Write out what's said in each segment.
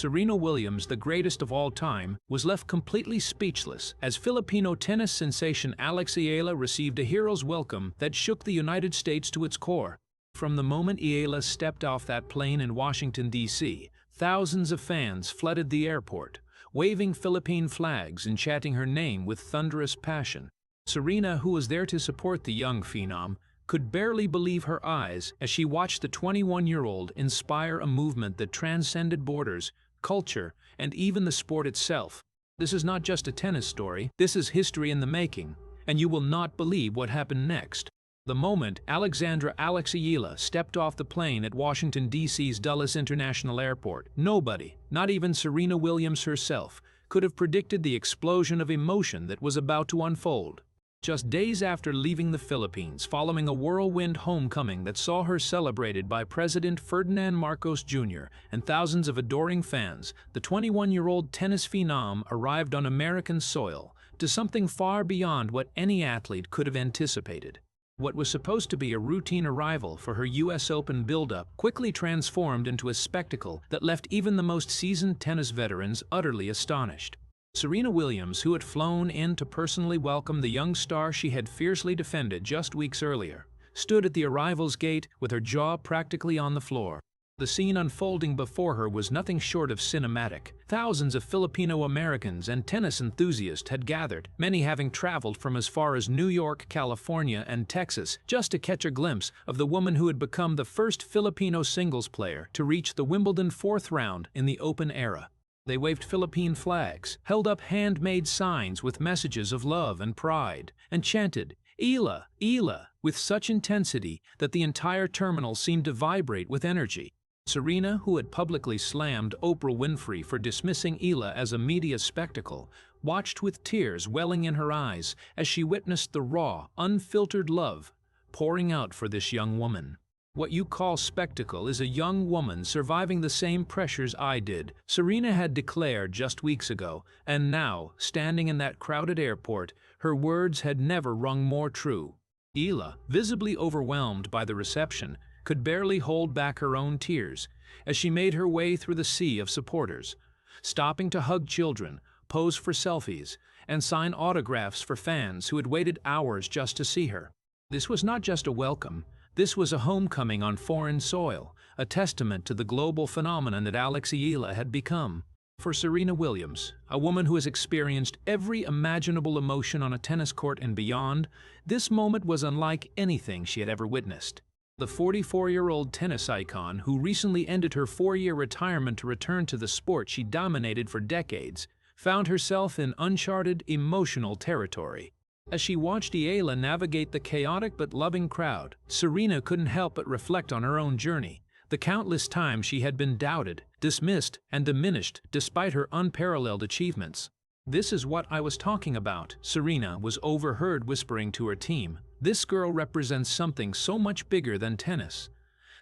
Serena Williams, the greatest of all time, was left completely speechless as Filipino tennis sensation Alex Eala received a hero's welcome that shook the United States to its core. From the moment Eala stepped off that plane in Washington, D.C., thousands of fans flooded the airport, waving Philippine flags and chanting her name with thunderous passion. Serena, who was there to support the young phenom, could barely believe her eyes as she watched the 21-year-old inspire a movement that transcended borders, culture, and even the sport itself. This is not just a tennis story, this is history in the making, and you will not believe what happened next. The moment Alex Eala stepped off the plane at Washington, D.C.'s Dulles International Airport, nobody, not even Serena Williams herself, could have predicted the explosion of emotion that was about to unfold. Just days after leaving the Philippines following a whirlwind homecoming that saw her celebrated by President Ferdinand Marcos Jr. and thousands of adoring fans, the 21-year-old tennis phenom arrived on American soil to something far beyond what any athlete could have anticipated. What was supposed to be a routine arrival for her U.S. Open build-up quickly transformed into a spectacle that left even the most seasoned tennis veterans utterly astonished. Serena Williams, who had flown in to personally welcome the young star she had fiercely defended just weeks earlier, stood at the arrival's gate with her jaw practically on the floor. The scene unfolding before her was nothing short of cinematic. Thousands of Filipino Americans and tennis enthusiasts had gathered, many having traveled from as far as New York, California, and Texas just to catch a glimpse of the woman who had become the first Filipino singles player to reach the Wimbledon fourth round in the Open era. They waved Philippine flags, held up handmade signs with messages of love and pride, and chanted, "Eala, Eala," with such intensity that the entire terminal seemed to vibrate with energy. Serena, who had publicly slammed Oprah Winfrey for dismissing Eala as a media spectacle, watched with tears welling in her eyes as she witnessed the raw, unfiltered love pouring out for this young woman. What you call spectacle is a young woman surviving the same pressures I did, Serena had declared just weeks ago, and now, standing in that crowded airport, her words had never rung more true. Eala, visibly overwhelmed by the reception, could barely hold back her own tears as she made her way through the sea of supporters, stopping to hug children, pose for selfies, and sign autographs for fans who had waited hours just to see her. This was not just a welcome. This was a homecoming on foreign soil, a testament to the global phenomenon that Alex Eala had become. For Serena Williams, a woman who has experienced every imaginable emotion on a tennis court and beyond, this moment was unlike anything she had ever witnessed. The 44-year-old tennis icon, who recently ended her 4-year retirement to return to the sport she dominated for decades, found herself in uncharted, emotional territory. As she watched Eala navigate the chaotic but loving crowd, Serena couldn't help but reflect on her own journey, the countless times she had been doubted, dismissed, and diminished despite her unparalleled achievements. "This is what I was talking about," Serena was overheard whispering to her team. "This girl represents something so much bigger than tennis."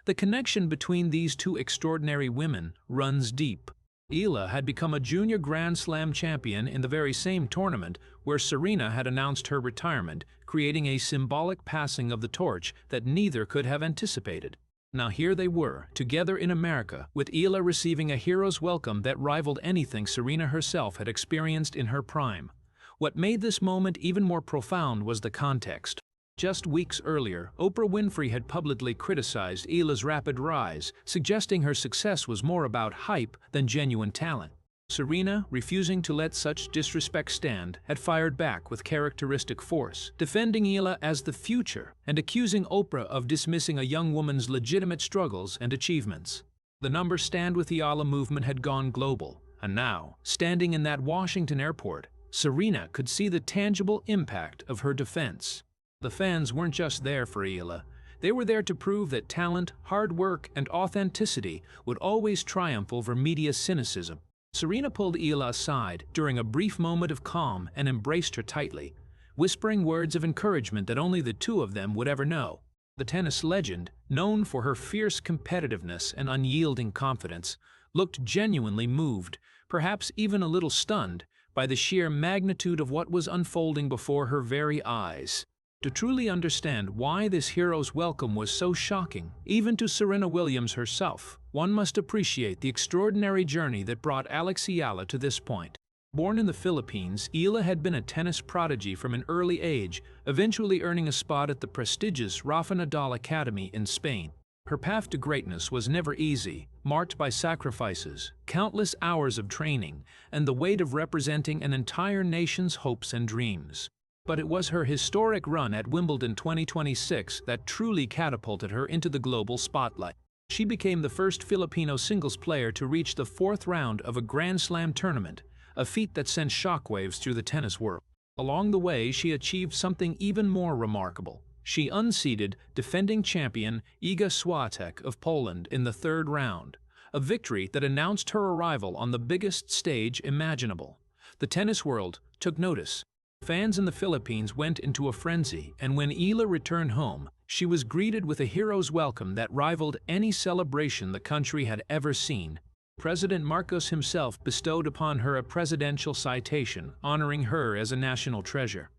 The connection between these two extraordinary women runs deep. Eala had become a junior Grand Slam champion in the very same tournament where Serena had announced her retirement, creating a symbolic passing of the torch that neither could have anticipated. Now here they were, together in America, with Eala receiving a hero's welcome that rivaled anything Serena herself had experienced in her prime. What made this moment even more profound was the context. Just weeks earlier, Oprah Winfrey had publicly criticized Eala's rapid rise, suggesting her success was more about hype than genuine talent. Serena, refusing to let such disrespect stand, had fired back with characteristic force, defending Eala as the future and accusing Oprah of dismissing a young woman's legitimate struggles and achievements. The number Stand with Eala movement had gone global, and now, standing in that Washington airport, Serena could see the tangible impact of her defense. The fans weren't just there for Eala. They were there to prove that talent, hard work, and authenticity would always triumph over media cynicism. Serena pulled Eala aside during a brief moment of calm and embraced her tightly, whispering words of encouragement that only the two of them would ever know. The tennis legend, known for her fierce competitiveness and unyielding confidence, looked genuinely moved, perhaps even a little stunned, by the sheer magnitude of what was unfolding before her very eyes. To truly understand why this hero's welcome was so shocking, even to Serena Williams herself, one must appreciate the extraordinary journey that brought Alex Eala to this point. Born in the Philippines, Eala had been a tennis prodigy from an early age, eventually earning a spot at the prestigious Rafa Nadal Academy in Spain. Her path to greatness was never easy, marked by sacrifices, countless hours of training, and the weight of representing an entire nation's hopes and dreams. But it was her historic run at Wimbledon 2026 that truly catapulted her into the global spotlight. She became the first Filipino singles player to reach the fourth round of a Grand Slam tournament, a feat that sent shockwaves through the tennis world. Along the way, she achieved something even more remarkable. She unseated defending champion Iga Swiatek of Poland in the third round, a victory that announced her arrival on the biggest stage imaginable. The tennis world took notice. Fans in the Philippines went into a frenzy, and when Eala returned home, she was greeted with a hero's welcome that rivaled any celebration the country had ever seen. President Marcos himself bestowed upon her a presidential citation, honoring her as a national treasure.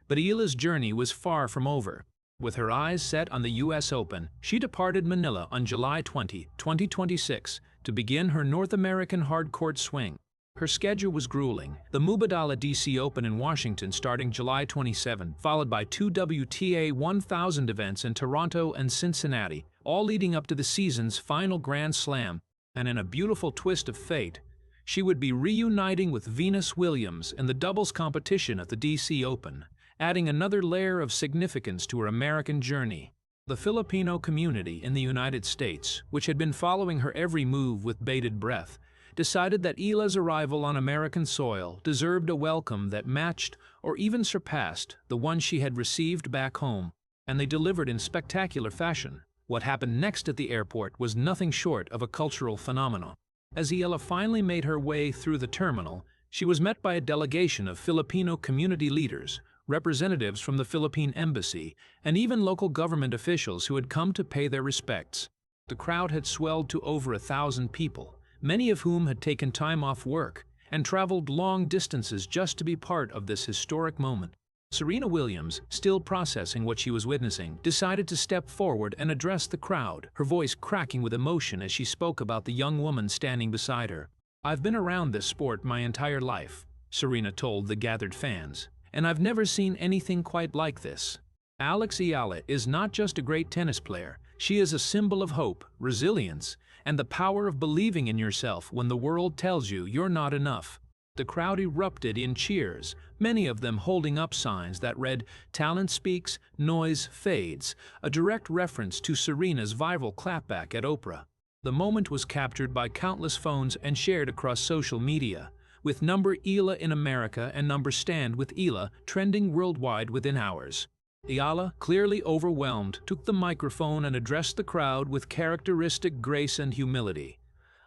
But Eala's journey was far from over. With her eyes set on the US Open, she departed Manila on July 20, 2026, to begin her North American hardcourt swing. Her schedule was grueling, the Mubadala DC Open in Washington starting July 27, followed by two WTA 1000 events in Toronto and Cincinnati, all leading up to the season's final Grand Slam. And in a beautiful twist of fate, she would be reuniting with Venus Williams in the doubles competition at the DC Open, adding another layer of significance to her American journey. The Filipino community in the United States, which had been following her every move with bated breath, decided that Eala's arrival on American soil deserved a welcome that matched or even surpassed the one she had received back home, and they delivered in spectacular fashion. What happened next at the airport was nothing short of a cultural phenomenon. As Eala finally made her way through the terminal, she was met by a delegation of Filipino community leaders, representatives from the Philippine Embassy, and even local government officials who had come to pay their respects. The crowd had swelled to over 1,000 people, many of whom had taken time off work and traveled long distances just to be part of this historic moment. Serena Williams, still processing what she was witnessing, decided to step forward and address the crowd, her voice cracking with emotion as she spoke about the young woman standing beside her. "I've been around this sport my entire life," Serena told the gathered fans, "and I've never seen anything quite like this." Alex Eala is not just a great tennis player, she is a symbol of hope, resilience, and the power of believing in yourself when the world tells you you're not enough. The crowd erupted in cheers, many of them holding up signs that read, "Talent speaks, noise fades," a direct reference to Serena's viral clapback at Oprah. The moment was captured by countless phones and shared across social media, with number Eala in America and number Stand with Eala trending worldwide within hours. Eala, clearly overwhelmed, took the microphone and addressed the crowd with characteristic grace and humility.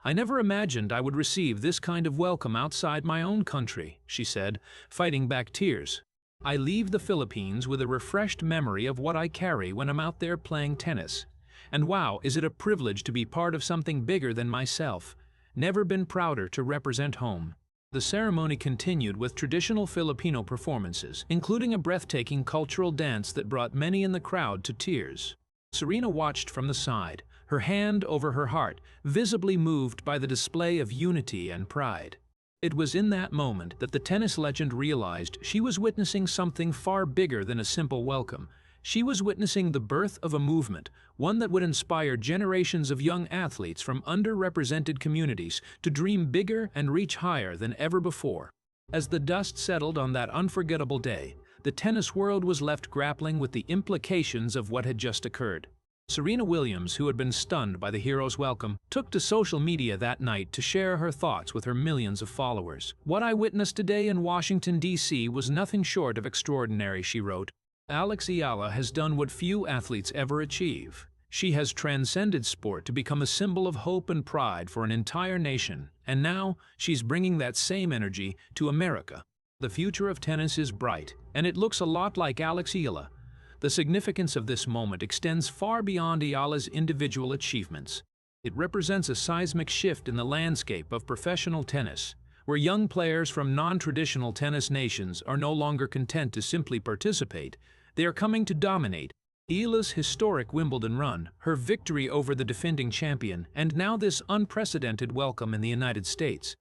"I never imagined I would receive this kind of welcome outside my own country," she said, fighting back tears. "I leave the Philippines with a refreshed memory of what I carry when I'm out there playing tennis. And wow, is it a privilege to be part of something bigger than myself. Never been prouder to represent home." The ceremony continued with traditional Filipino performances, including a breathtaking cultural dance that brought many in the crowd to tears. Serena watched from the side, her hand over her heart, visibly moved by the display of unity and pride. It was in that moment that the tennis legend realized she was witnessing something far bigger than a simple welcome. She was witnessing the birth of a movement, one that would inspire generations of young athletes from underrepresented communities to dream bigger and reach higher than ever before. As the dust settled on that unforgettable day, the tennis world was left grappling with the implications of what had just occurred. Serena Williams, who had been stunned by the hero's welcome, took to social media that night to share her thoughts with her millions of followers. "What I witnessed today in Washington, D.C. was nothing short of extraordinary," she wrote. "Alex Eala has done what few athletes ever achieve. She has transcended sport to become a symbol of hope and pride for an entire nation, and now she's bringing that same energy to America. The future of tennis is bright, and it looks a lot like Alex Eala." The significance of this moment extends far beyond Eala's individual achievements. It represents a seismic shift in the landscape of professional tennis, where young players from non-traditional tennis nations are no longer content to simply participate. They are coming to dominate, Eala's historic Wimbledon run, her victory over the defending champion, and now this unprecedented welcome in the United States,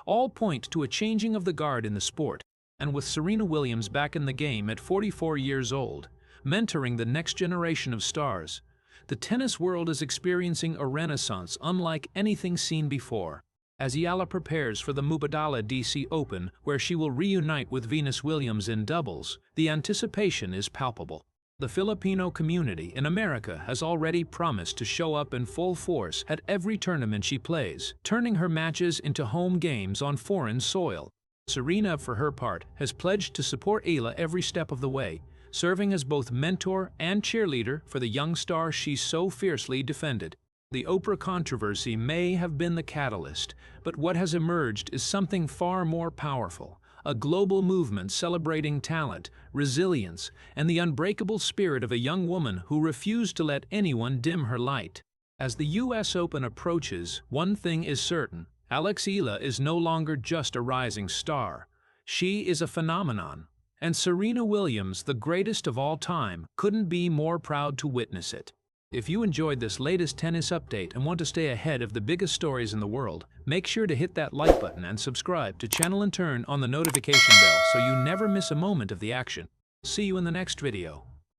all point to a changing of the guard in the sport. And with Serena Williams back in the game at 44 years old, mentoring the next generation of stars, the tennis world is experiencing a renaissance unlike anything seen before. As Eala prepares for the Mubadala DC Open, where she will reunite with Venus Williams in doubles, the anticipation is palpable. The Filipino community in America has already promised to show up in full force at every tournament she plays, turning her matches into home games on foreign soil. Serena, for her part, has pledged to support Eala every step of the way, serving as both mentor and cheerleader for the young star she so fiercely defended. The Oprah controversy may have been the catalyst, but what has emerged is something far more powerful. A global movement celebrating talent, resilience, and the unbreakable spirit of a young woman who refused to let anyone dim her light. As the US Open approaches, one thing is certain: Alex Eala is no longer just a rising star. She is a phenomenon. And Serena Williams, the greatest of all time, couldn't be more proud to witness it. If you enjoyed this latest tennis update and want to stay ahead of the biggest stories in the world, make sure to hit that like button and subscribe to channel and turn on the notification bell so you never miss a moment of the action. See you in the next video.